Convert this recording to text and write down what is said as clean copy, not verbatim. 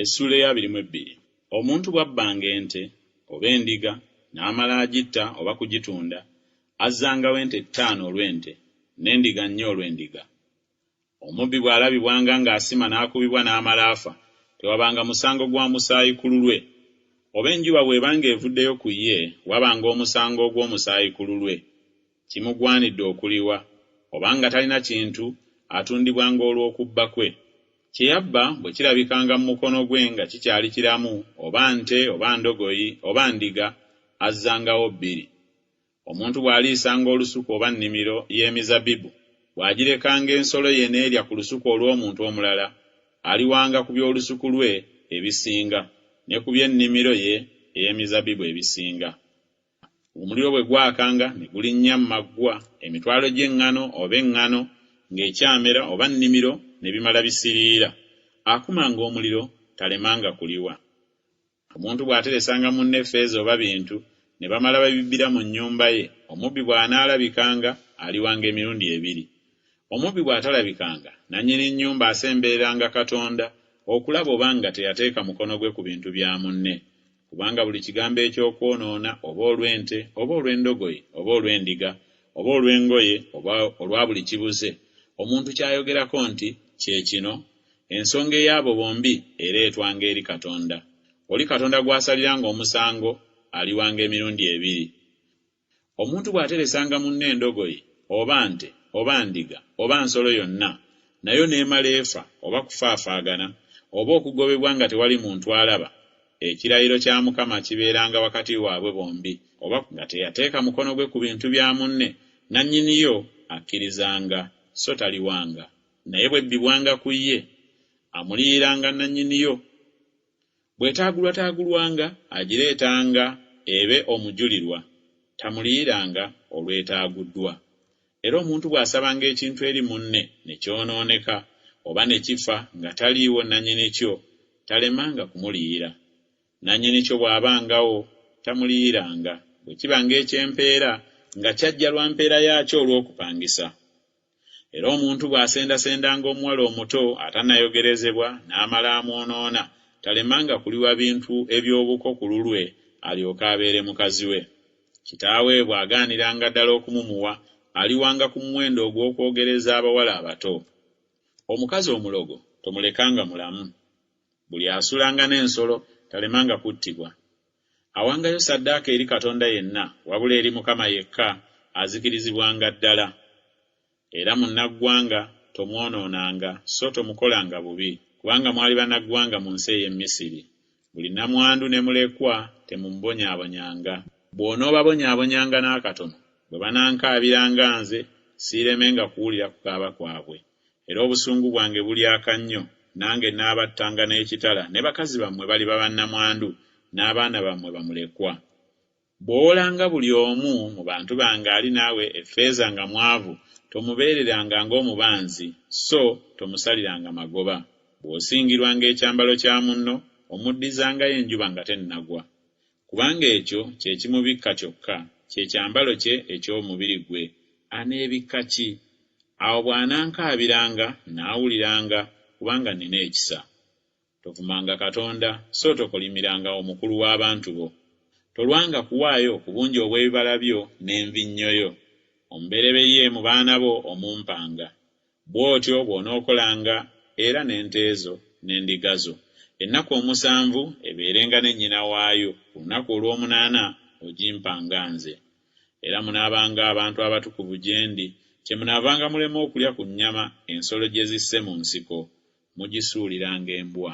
Essula ya 22. Omuntu bw'abbanga ente oba endiga n'amala agitta oba kugitunda, azzangawo ente 5 olw'ente n'endiga 4 olw'endiga. Omubbi bw'alabibwanga ng'asima n'akubibwa n'amala afa, tewabanga musango gwa musaayi ku lulwe. Oba enjuba bw'ebanga evuddeyo ku ye, wabanga omusango ogw'omusaayi ku lulwe. Kimugwanidde okuliwa, obanga talina kintu atundibwanga olw'okubba kwe. Kye yabba bwe kirabikanga mu mukono gwe nga kikyali kiramu, oba nte oba ndogoyi oba ndiga, azzangawo 2. Omuntu bw'aliisanga olusuku oba nnimiro y'emizabbibu, bw'agirekanga ensolo ye n'erya ku lusuku olw'omuntu omulala, aliwanga ku by'olusuku lwe ebisinga, ne ku by'ennimiro ye ey'emizabbibu ebisinga. Omuliro bwe gwakanga ne gulinnya mu maggwa, emitwalo gy'eŋŋano oba eŋŋano ng'ekyamera oba nnimiro ne bimala bisiriira, akumanga omuliro talemanga kuliwa. Omuntu bw'ateresanga munne effeeza oba bintu ne bamala babibbira mu nnyumba ye, omubbi bw'anaalabikanga aliwanga emirundi 2. Omubbi bw'atalabikanga, nannyini nnyumba asembereranga Katonda okulaba obanga teyateeka mukono gwe ku bintu bya munne, kubanga buli kigambo eky'okwonoona oba olw'ente oba olw'endogoyi oba olw'endiga oba olw'engoye oba olwa buli kibuze, omuntu ky'ayogerako nti kye kino, ensonga ey'abo bombi ereetwanga eri Katonda. Oli Katonda gw'asaliranga omusango aliwanga emirundi 2. Omuntu bw'ateresanga munne endogoyi oba nte oba ndiga oba nsolo yonna, nayo n'emala efa oba kufaafaagana oba okugobebwa nga tewali muntu alaba, ekirayiro kya Mukama kibeeranga wakati waabwe bombi, oba nga teyateeka mukono gwe ku bintu bya munne, nannyiniyo akkirizanga so taliwanga. Naye bwe bbibwanga ku ye, amuliyiranga nannyiniyo. Bw'etaagulwataagulwanga agireetanga ebe omujulirwa, tamuliyiranga olwetaaguddwa. Era omuntu bw'asabanga ekintu eri munne ne kyonooneka oba ne kifa nga taliiwo nannyini kyo, talemanga kumuliyira. Nannyini kyo bw'abangawo tamuliyiranga, bwe kibanga eky'empeera nga kyajja lwa mpeera yaakyo olw'okupangisa. Era omuntu bw'asendasendanga omuwala omuto atannayogerezebwa n'amala amwonoona, talemanga kuliwa bintu eby'obuko ku lulwe alyoke abeere mukazi we. Kitaawe bw'agaaniranga ddala okumumuwa, aliwanga ku muwendo ogw'okwogereza abawala abato. Omukazi omulogo tomulekanga mulamu. Buli asulanga n'ensolo talemanga kuttibwa. Awangayo ssaddaaka eri Katonda yenna, wabula eri Mukama yekka azikirizibwanga ddala. Era munnaggwanga tomwonoonanga so tomukolanga bubi, kubanga mwali bannaggwanga mu nsi ey'e Misiri. Buli nnamwandu ne mulekwa temumubonyaabonyanga. Bw'onoobabonyaabonyanga n'akatono, bwe banankaabiranga nze, siiremenga kuwulira kukaaba kwabwe. Era obusungu bwange bulyaka nnyo, nange n'abattanga n'ekitala, ne bakazi bammwe baliba bannamwandu, n'abaana bammwe bamulekwa. Bw'olanga buli omu mu bantu bange ali naawe effeeza nga mwavu, tomubeereranga ng'omubanzi, so tomusaliranga magoba. Bw'osingirwanga ekyambalo kya munno, omuddizangayo enjuba nga tennagwa. Kubanga ekyo kye kimubikka kyokka, kye kyambalo kye eky'omubiri gwe. Aneebikka ki? Awo bw'anankaabiranga naawuliranga, kubanga nnina ekisa. Tovumanga Katonda, so tokolimiranga omukulu w'abantu bo. Tolwanga kuwaayo ku bungi obw'ebibala byo n'envinnyo yo. Omubereberye mu baana bo omumpanga. Bw'otyo bw'onookolanga era n'ente zo n'endiga zo. Ennaku 7 ebeerenga ne nnyina waayo, ku lunaku olw'omunaana ogimpanga nze. Era munaabanga abantu abatukuvu gye ndi, kye munaavanga mulema okulya ku nnyama ensolo gye zisse mu nsiko, mugisuuliranga embwa.